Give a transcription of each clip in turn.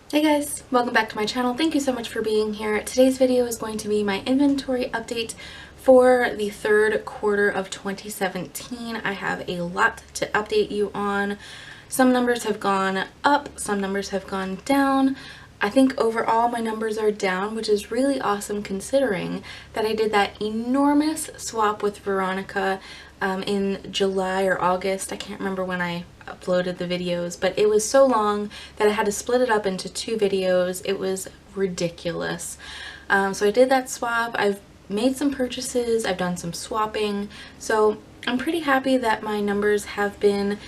Hey guys, welcome back to my channel. Thank you so much for being here. Today's video is going to be my inventory update for the third quarter of 2017. I have a lot to update you on. Some numbers have gone up, some numbers have gone down. I think overall my numbers are down, which is really awesome considering that I did that enormous swap with Veronica in July or August. I can't remember when I uploaded the videos, but it was so long that I had to split it up into two videos. It was ridiculous. So I did that swap. I've made some purchases, I've done some swapping, so I'm pretty happy that my numbers have been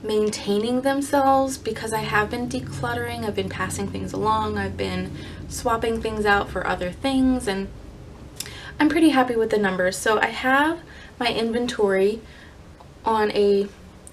maintaining themselves because I have been decluttering, I've been passing things along, I've been swapping things out for other things, and I'm pretty happy with the numbers. So I have my inventory on a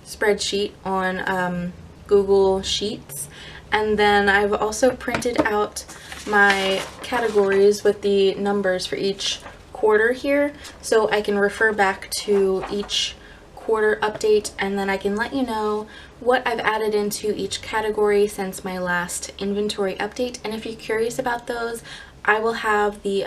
spreadsheet on Google Sheets, and then I've also printed out my categories with the numbers for each quarter here so I can refer back to each quarter update, and then I can let you know what I've added into each category since my last inventory update. And if you're curious about those, I will have the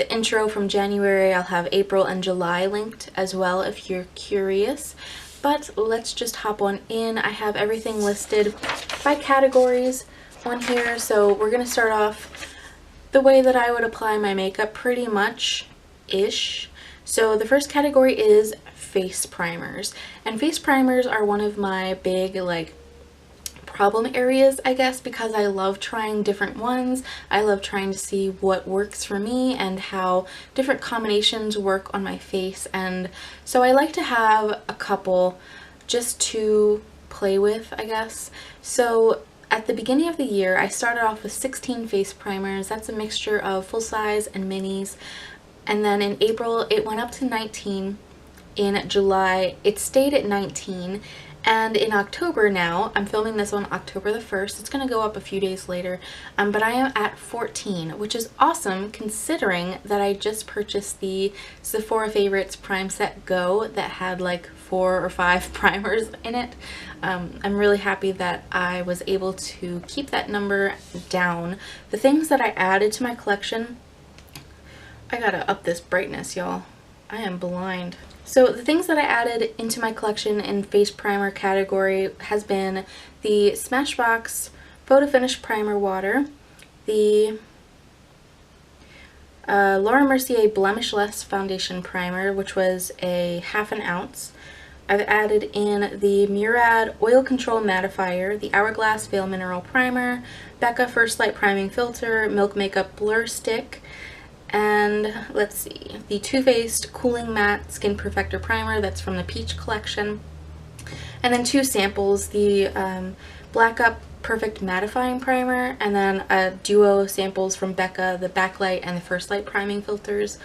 intro from January, I'll have April and July linked as well if you're curious. But let's just hop on in. I have everything listed by categories on here, so we're gonna start off the way that I would apply my makeup, pretty much ish. So the first category is face primers, and face primers are one of my big problem areas, I guess, because I love trying different ones. I love trying to see what works for me and how different combinations work on my face, and so I like to have a couple just to play with, I guess. So at the beginning of the year I started off with 16 face primers. That's a mixture of full size and minis, and then in April it went up to 19. In July it stayed at 19, and in October, now I'm filming this on October the 1st, it's going to go up a few days later, but I am at 14, which is awesome considering that I just purchased the Sephora Favorites Prime Set Go that had like 4 or 5 primers in it. I'm really happy that I was able to keep that number down. The things that I added to my collection, I gotta up this brightness, y'all. I am blind. So the things that I added into my collection in face primer category has been the Smashbox Photo Finish Primer Water, the Laura Mercier Blemishless Foundation Primer, which was a ½ ounce. I've added in the Murad Oil Control Mattifier, the Hourglass Veil Mineral Primer, Becca First Light Priming Filter, Milk Makeup Blur Stick, and let's see, the Too Faced Cooling Matte Skin Perfector Primer, that's from the Peach collection, and then 2 samples, the Black Up Perfect Mattifying Primer, and then a duo samples from Becca, the Backlight and the First Light Priming Filters.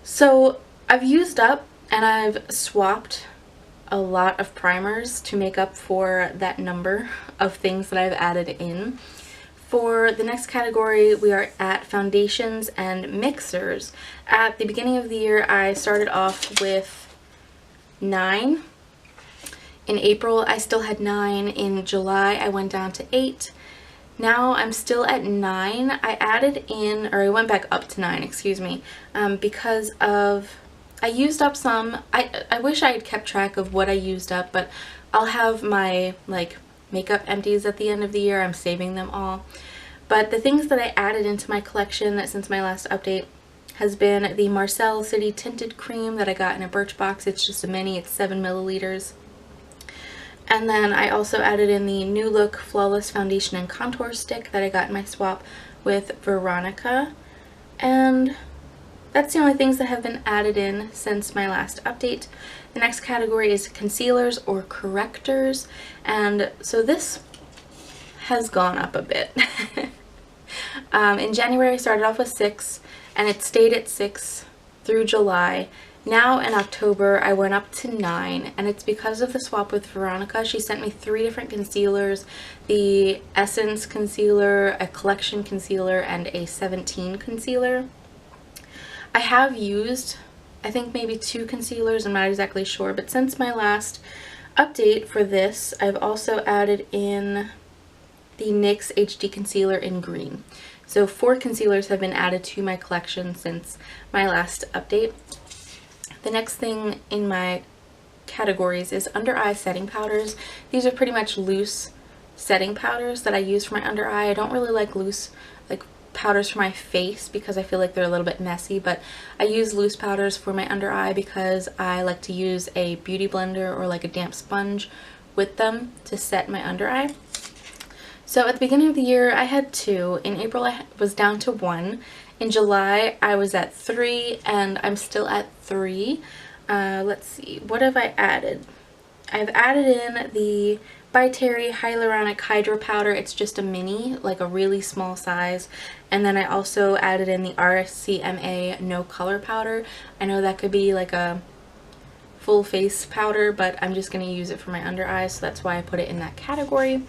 So I've used up and I've swapped a lot of primers to make up for that number of things that I've added in. For the next category, we are at foundations and mixers. At the beginning of the year, I started off with 9. In April, I still had 9. In July, I went down to 8. Now I'm still at 9. I added in, or I went back up to 9, excuse me, because of, I used up some. I wish I had kept track of what I used up, but I'll have my makeup empties at the end of the year. I'm saving them all. But the things that I added into my collection since my last update has been the Marcel City Tinted Cream that I got in a Birchbox. It's just a mini, it's 7 milliliters. And then I also added in the New Look Flawless Foundation and Contour Stick that I got in my swap with Veronica. And that's the only things that have been added in since my last update. The next category is concealers or correctors, and so this has gone up a bit. In January I started off with 6 and it stayed at 6 through July. Now in October I went up to 9, and it's because of the swap with Veronica. She sent me 3 different concealers, the Essence concealer, a collection concealer, and a 17 concealer. I have used, I think, maybe 2 concealers, I'm not exactly sure, but since my last update for this, I've also added in the NYX HD Concealer in green. So 4 concealers have been added to my collection since my last update. The next thing in my categories is under eye setting powders. These are pretty much loose setting powders that I use for my under eye. I don't really like loose powders for my face because I feel like they're a little bit messy, but I use loose powders for my under eye because I like to use a beauty blender or like a damp sponge with them to set my under eye. So at the beginning of the year I had 2. In April I was down to 1. In July I was at 3, and I'm still at 3. Let's see, what have I added? I've added in the By Terry Hyaluronic Hydro Powder. It's just a mini, like a really small size. And then I also added in the RCMA No Color Powder. I know that could be like a full face powder, but I'm just going to use it for my under eyes, so that's why I put it in that category.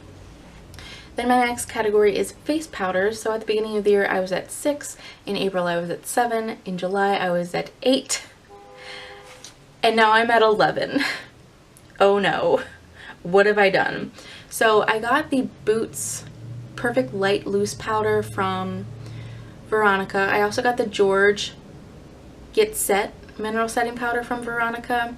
Then my next category is face powders. So at the beginning of the year I was at 6, in April I was at 7, in July I was at 8, and now I'm at 11. Oh no, what have I done? So I got the Boots Perfect Light Loose Powder from Veronica. I also got the George Get Set Mineral Setting Powder from Veronica.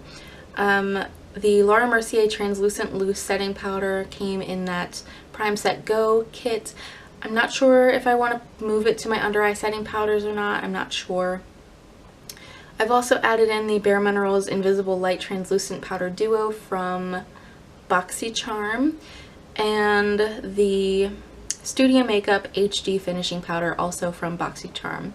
The Laura Mercier Translucent Loose Setting Powder came in that Prime Set Go kit. I'm not sure if I want to move it to my under eye setting powders or not. I'm not sure. I've also added in the Bare Minerals Invisible Light Translucent Powder Duo from BoxyCharm, and the Studio Makeup HD Finishing Powder also from BoxyCharm.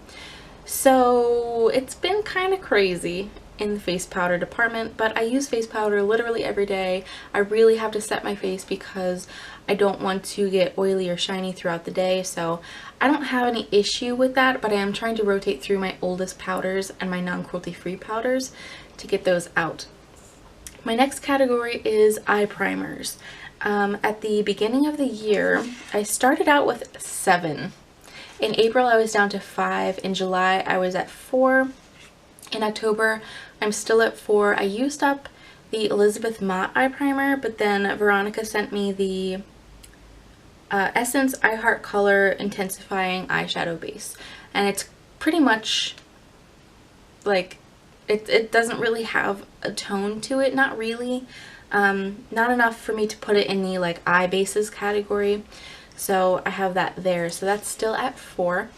So it's been kind of crazy in the face powder department, but I use face powder literally every day. I really have to set my face because I don't want to get oily or shiny throughout the day, so I don't have any issue with that, but I am trying to rotate through my oldest powders and my non-cruelty free powders to get those out. My next category is eye primers. At the beginning of the year I started out with 7. In April I was down to 5, in July I was at 4, in October I'm still at 4. I used up the Elizabeth Mott eye primer, but then Veronica sent me the Essence I Heart Color Intensifying Eyeshadow Base, and it's pretty much like it doesn't really have a tone to it, not really, not enough for me to put it in the like eye bases category, so I have that there. So that's still at 4.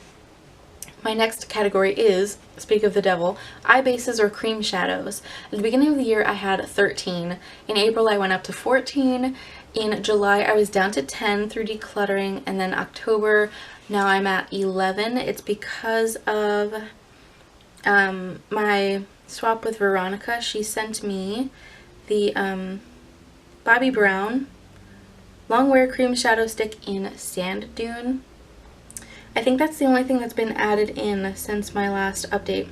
My next category is, speak of the devil, eye bases or cream shadows. At the beginning of the year I had 13. In April I went up to 14. In July I was down to 10 through decluttering, and then October now I'm at 11. It's because of my swap with Veronica. She sent me the Bobbi Brown Long Wear Cream Shadow Stick in Sand Dune. I think that's the only thing that's been added in since my last update.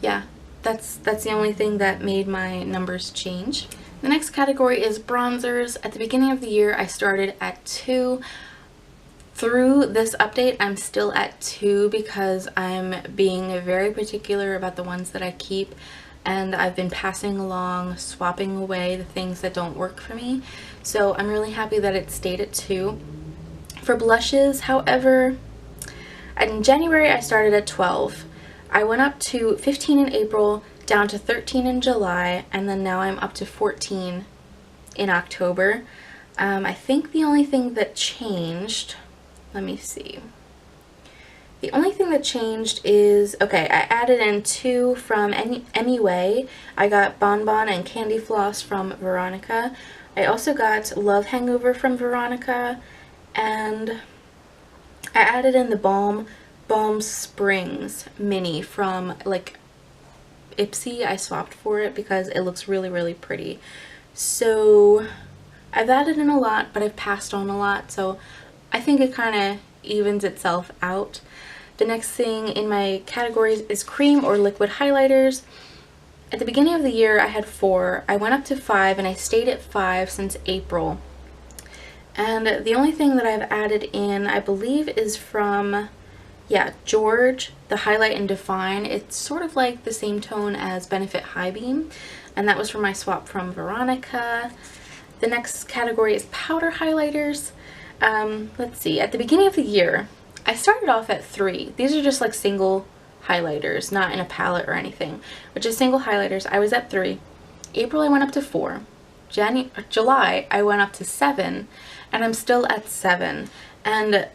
Yeah, that's the only thing that made my numbers change. The next category is bronzers. At the beginning of the year I started at 2. Through this update I'm still at 2 because I'm being very particular about the ones that I keep, and I've been passing along, swapping away the things that don't work for me. So I'm really happy that it stayed at 2. For blushes, however, in January I started at 12. I went up to 15 in April, down to 13 in July, and then now I'm up to 14 in October. I think the only thing that changed, let me see. The only thing that changed is, okay, I added in 2 from MUA. I got Bon Bon and Candy Floss from Veronica. I also got Love Hangover from Veronica, and I added in the Balm Springs Mini from like Ipsy. I swapped for it because it looks really, really pretty. So I've added in a lot, but I've passed on a lot, so I think it kind of evens itself out. The next thing in my categories is cream or liquid highlighters. At the beginning of the year I had 4. I went up to 5 and I stayed at 5 since April. And the only thing that I've added in, I believe, is from, yeah, George, the Highlight and Define. It's sort of like the same tone as Benefit High Beam, and that was from my swap from Veronica. The next category is powder highlighters. Let's see, at the beginning of the year, I started off at 3. These are just like single highlighters, not in a palette or anything, but just single highlighters. I was at 3. April, I went up to 4. July, I went up to 7, and I'm still at 7. And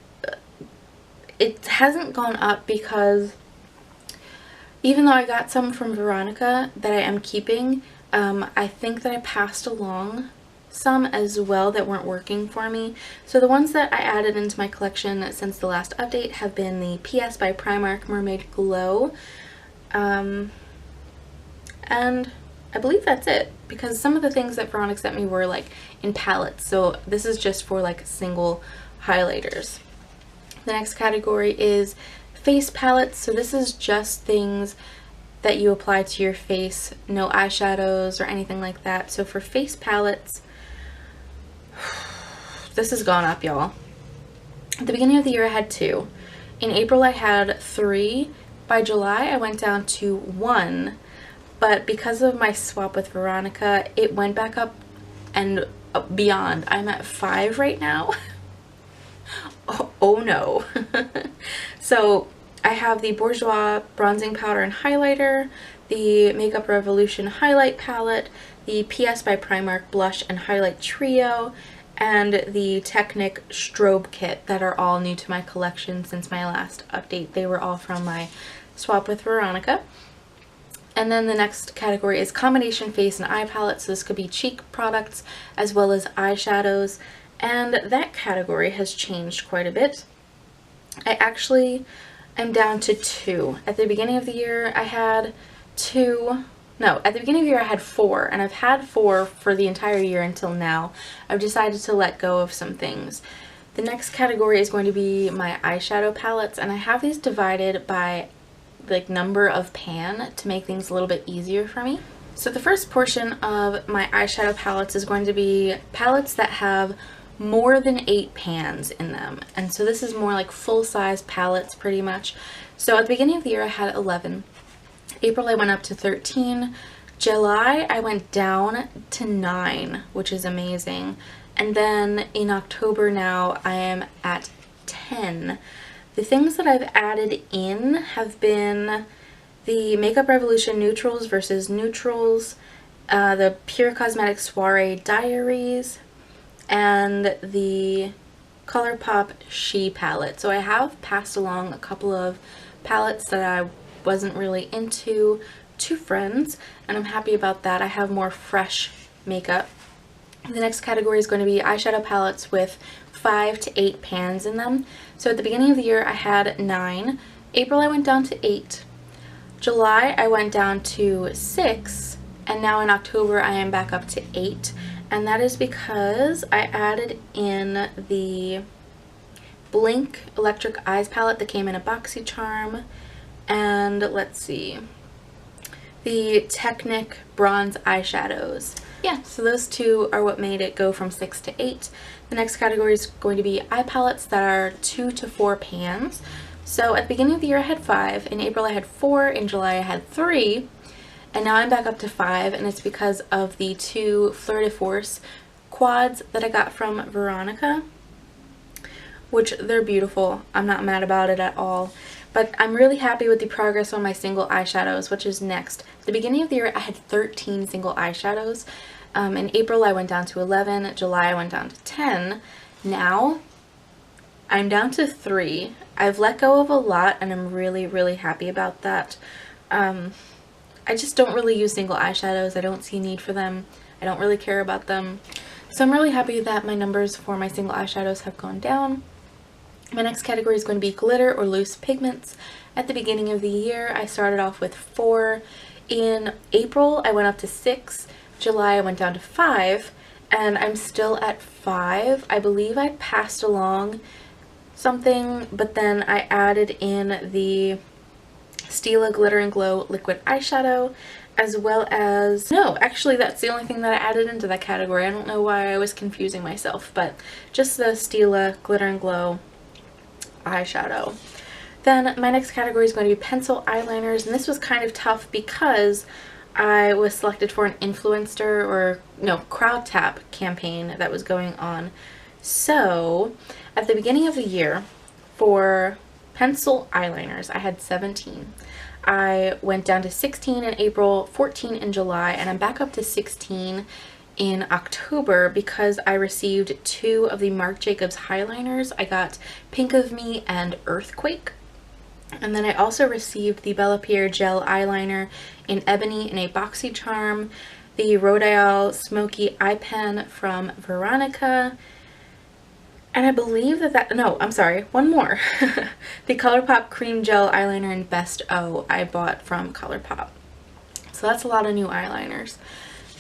it hasn't gone up because even though I got some from Veronica that I am keeping, I think that I passed along some as well that weren't working for me. So the ones that I added into my collection since the last update have been the PS by Primark Mermaid Glow. And I believe that's it, because some of the things that Veronica sent me were like in palettes, so this is just for like single highlighters. The next category is face palettes, so this is just things that you apply to your face, no eyeshadows or anything like that. So for face palettes, this has gone up, y'all. At the beginning of the year I had 2. In April I had 3. By July I went down to 1. But because of my swap with Veronica, it went back up and beyond. I'm at 5 right now. Oh no. So I have the Bourjois Bronzing Powder and Highlighter, the Makeup Revolution Highlight Palette, the PS by Primark Blush and Highlight Trio, and the Technic Strobe Kit that are all new to my collection since my last update. They were all from my swap with Veronica. And then the next category is combination face and eye palettes. So this could be cheek products as well as eyeshadows. And that category has changed quite a bit. I actually am down to 2. At the beginning of the year I had 2. No, at the beginning of the year I had 4. And I've had 4 for the entire year until now. I've decided to let go of some things. The next category is going to be my eyeshadow palettes. And I have these divided by like number of pan to make things a little bit easier for me. So the first portion of my eyeshadow palettes is going to be palettes that have more than 8 pans in them, and so this is more like full-size palettes pretty much. So at the beginning of the year I had 11. April I went up to 13. July I went down to 9, which is amazing, and then in October now I am at 10. The things that I've added in have been the Makeup Revolution Neutrals versus Neutrals, the Pure Cosmetics Soiree Diaries, and the ColourPop She palette. So I have passed along a couple of palettes that I wasn't really into to friends, and I'm happy about that. I have more fresh makeup. The next category is going to be eyeshadow palettes with 5 to 8 pans in them. So at the beginning of the year I had 9. April I went down to 8. July I went down to 6, and now in October I am back up to 8, and that is because I added in the Blink Electric Eyes palette that came in a BoxyCharm, and let's see, the Technic Bronze eyeshadows. Yeah, so those two are what made it go from 6 to 8. The next category is going to be eye palettes that are 2 to 4 pans. So at the beginning of the year I had 5, in April I had 4, in July I had 3, and now I'm back up to 5, and it's because of the 2 Fleur de Force quads that I got from Veronica, which they're beautiful. I'm not mad about it at all. But I'm really happy with the progress on my single eyeshadows, which is next. At the beginning of the year I had 13 single eyeshadows. In April I went down to 11, July I went down to 10. Now I'm down to 3. I've let go of a lot, and I'm really, really happy about that. I just don't really use single eyeshadows. I don't see a need for them. I don't really care about them. So I'm really happy that my numbers for my single eyeshadows have gone down. My next category is going to be glitter or loose pigments. At the beginning of the year I started off with 4. In April I went up to 6. July I went down to 5, and I'm still at 5. I believe I passed along something, but then I added in the Stila Glitter and Glow liquid eyeshadow, as well as, no, actually that's the only thing that I added into that category. I don't know why I was confusing myself, but just the Stila Glitter and Glow eyeshadow. Then my next category is going to be pencil eyeliners, and this was kind of tough because I was selected for an influencer, or no, crowd tap campaign that was going on So at the beginning of the year, for pencil eyeliners, I had 17. I went down to 16 in April, 14 in July, and I'm back up to 16 in October because I received 2 of the Marc Jacobs highliners. I got Pink of Me and Earthquake. And then I also received the Bella Pierre gel eyeliner in Ebony in a BoxyCharm, the Rodial Smoky Eye Pen from Veronica, and I believe no, I'm sorry, one more. The ColourPop Cream Gel Eyeliner in Best O I bought from ColourPop. So that's a lot of new eyeliners.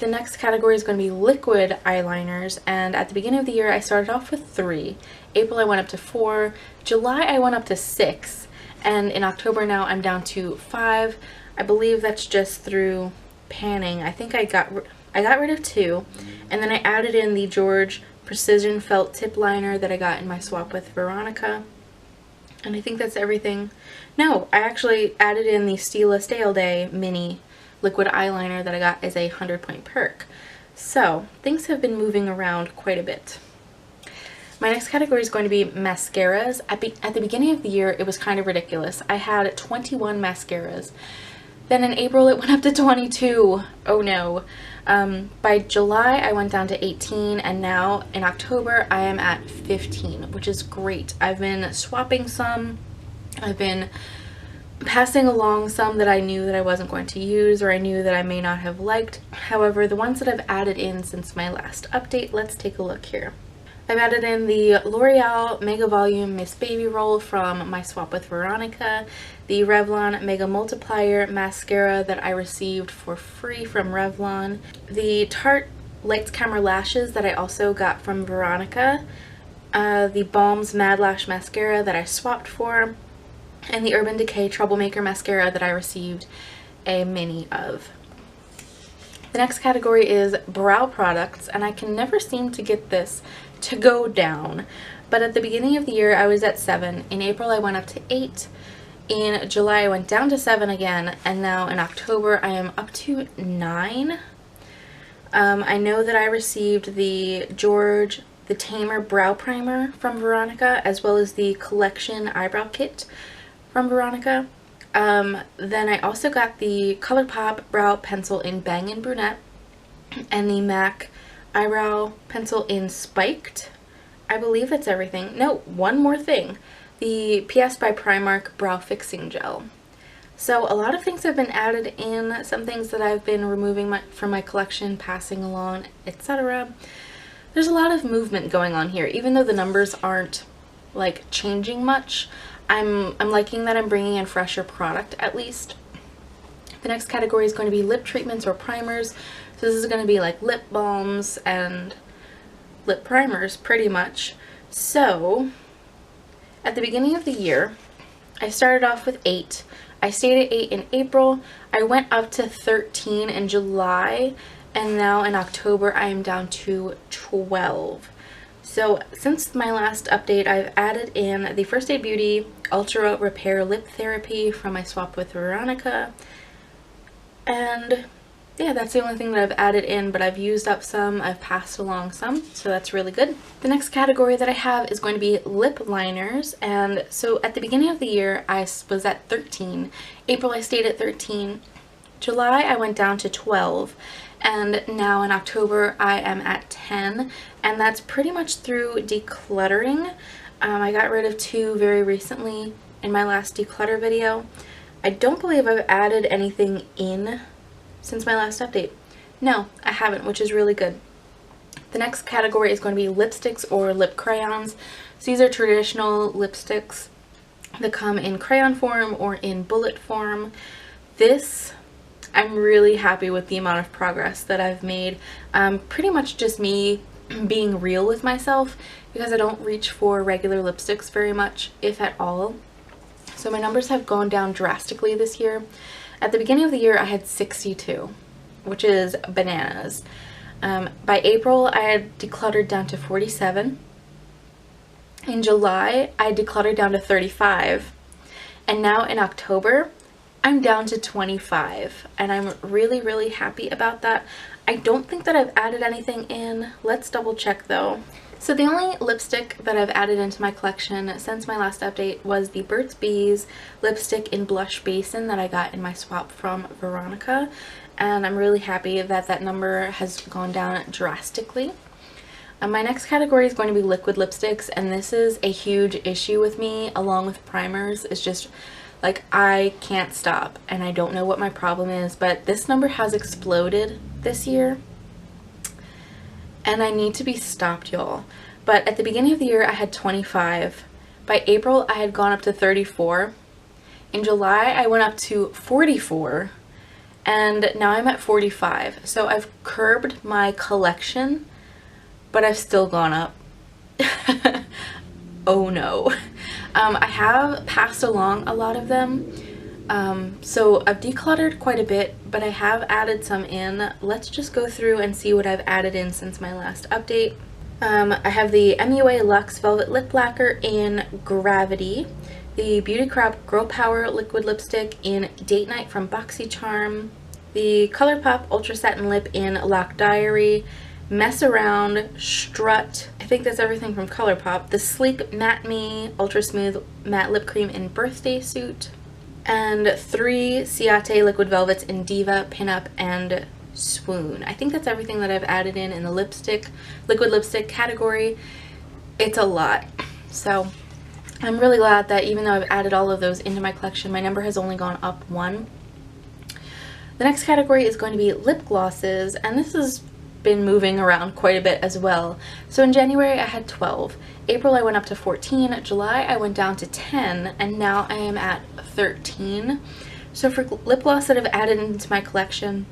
The next category is going to be liquid eyeliners, and at the beginning of the year I started off with 3. April I went up to 4. July I went up to 6. And in October now I'm down to 5. I believe that's just through panning. I think I got rid of 2, and then I added in the George Precision Felt Tip Liner that I got in my swap with Veronica. And I think that's everything. No, I actually added in the Stila Stale Day mini liquid eyeliner that I got as a 100-point perk. So things have been moving around quite a bit. My next category is going to be mascaras. At the beginning of the year, it was kind of ridiculous. I had 21 mascaras. Then in April, it went up to 22. Oh no. By July, I went down to 18, and now in October, I am at 15, which is great. I've been swapping some. I've been passing along some that I knew that I wasn't going to use, or I knew that I may not have liked. However, the ones that I've added in since my last update, let's take a look here. I've added in the L'Oreal Mega Volume Miss Baby Roll from my swap with Veronica, the Revlon Mega Multiplier Mascara that I received for free from Revlon, the Tarte Lights Camera Lashes that I also got from Veronica, the Balm's Mad Lash Mascara that I swapped for, and the Urban Decay Troublemaker Mascara that I received a mini of. The next category is brow products, and I can never seem to get this to go down, but at the beginning of the year I was at 7. In April I went up to 8. In July I went down to 7 again, and now in October I am up to 9. I know that I received the George the Tamer Brow Primer from Veronica, as well as the Collection Eyebrow Kit from Veronica. Then I also got the ColourPop Brow Pencil in Bang & Brunette, and the MAC Eyebrow Pencil in Spiked. I believe that's everything. No, one more thing. The PS by Primark Brow Fixing Gel. So a lot of things have been added in, some things that I've been removing from my collection, passing along, etc. There's a lot of movement going on here, even though the numbers aren't like changing much. I'm liking that I'm bringing in fresher product at least. The next category is going to be lip treatments or primers. So this is going to be like lip balms and lip primers pretty much. So at the beginning of the year, I started off with 8. I stayed at 8 in April. I went up to 13 in July, and now in October I am down to 12. So since my last update, I've added in the First Aid Beauty Ultra Repair Lip Therapy from my swap with Veronica. And yeah, that's the only thing that I've added in, but I've used up some, I've passed along some, so that's really good. The next category that I have is going to be lip liners, and so at the beginning of the year I was at 13. April I stayed at 13. July I went down to 12, and now in October I am at 10, and that's pretty much through decluttering. I got rid of 2 very recently in my last declutter video. I don't believe I've added anything in since my last update. No, I haven't, which is really good. The next category is going to be lipsticks or lip crayons. So these are traditional lipsticks that come in crayon form or in bullet form. This, I'm really happy with the amount of progress that I've made. Pretty much just me being real with myself, because I don't reach for regular lipsticks very much, if at all. So my numbers have gone down drastically this year. At the beginning of the year I had 62, which is bananas. By April I had decluttered down to 47. In July I decluttered down to 35. And now in October I'm down to 25. And I'm really happy about that. I don't think that I've added anything in. Let's double check though. So the only lipstick that I've added into my collection since my last update was the Burt's Bees lipstick in Blush Basin that I got in my swap from Veronica, and I'm really happy that that number has gone down drastically. My next category is going to be liquid lipsticks, and this is a huge issue with me along with primers. It's just like I can't stop, and I don't know what my problem is, but this number has exploded this year. And I need to be stopped, y'all. But at the beginning of the year, I had 25. By April, I had gone up to 34. In July, I went up to 44. And now I'm at 45. So I've curbed my collection, but I've still gone up. Oh no. I have passed along a lot of them. So I've decluttered quite a bit, but I have added some in. Let's just go through and see what I've added in since my last update. I have the MUA Luxe Velvet Lip Lacquer in Gravity, the Beautycrop Girl Power Liquid Lipstick in Date Night from BoxyCharm, the ColourPop Ultra Satin Lip in Lock Diary, Mess Around, Strut, I think that's everything from ColourPop, the Sleek Matte Me Ultra Smooth Matte Lip Cream in Birthday Suit, and 3 Ciate Liquid Velvets in Diva, Pinup, and Swoon. I think that's everything that I've added in the liquid lipstick category. It's a lot. So I'm really glad that even though I've added all of those into my collection, my number has only gone up 1. The next category is going to be lip glosses, and this has been moving around quite a bit as well. So in January I had 12. April I went up to 14, July I went down to 10, and now I am at 13. So for lip gloss that I've added into my collection,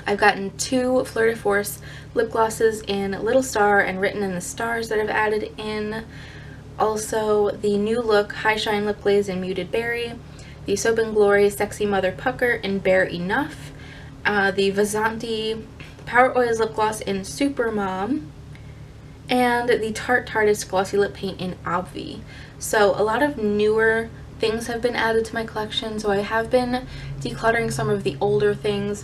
I've gotten 2 Fleur de Force lip glosses in Little Star and Written in the Stars that I've added in. Also the New Look High Shine Lip Glaze in Muted Berry, the Soap & Glory Sexy Mother Pucker in Bare Enough, the Vasanti Power Oils Lip Gloss in Super Mom, and the Tarte Tarteist Glossy Lip Paint in Obvi. So a lot of newer things have been added to my collection, so I have been decluttering some of the older things.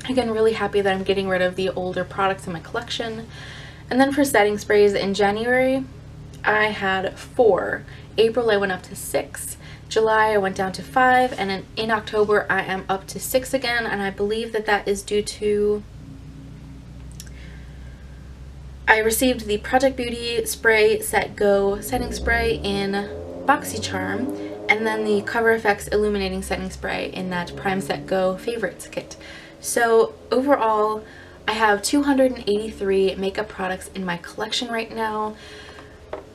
Again, really happy that I'm getting rid of the older products in my collection. And then for setting sprays, in January I had 4. April I went up to 6. July I went down to 5, and in October I am up to 6 again, and I believe that that is due to I received the Project Beauty Spray Set Go setting spray in BoxyCharm, and then the Cover FX Illuminating Setting Spray in that Prime Set Go Favorites kit. So overall, I have 283 makeup products in my collection right now.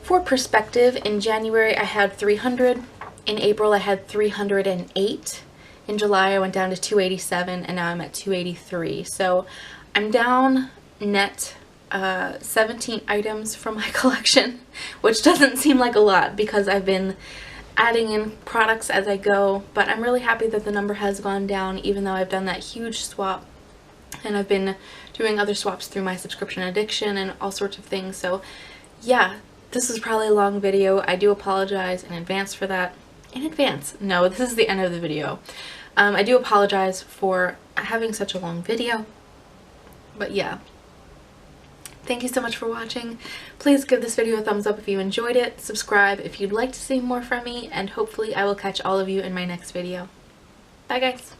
For perspective, in January I had 300, in April I had 308, in July I went down to 287, and now I'm at 283. So I'm down net 17 items from my collection, which doesn't seem like a lot because I've been adding in products as I go, but I'm really happy that the number has gone down even though I've done that huge swap, and I've been doing other swaps through my subscription addiction and all sorts of things. So yeah, this is probably a long video. I do apologize in advance for that. In advance. No, this is the end of the video. I do apologize for having such a long video, but yeah. Thank you so much for watching. Please give this video a thumbs up if you enjoyed it, subscribe if you'd like to see more from me, and hopefully I will catch all of you in my next video. Bye guys!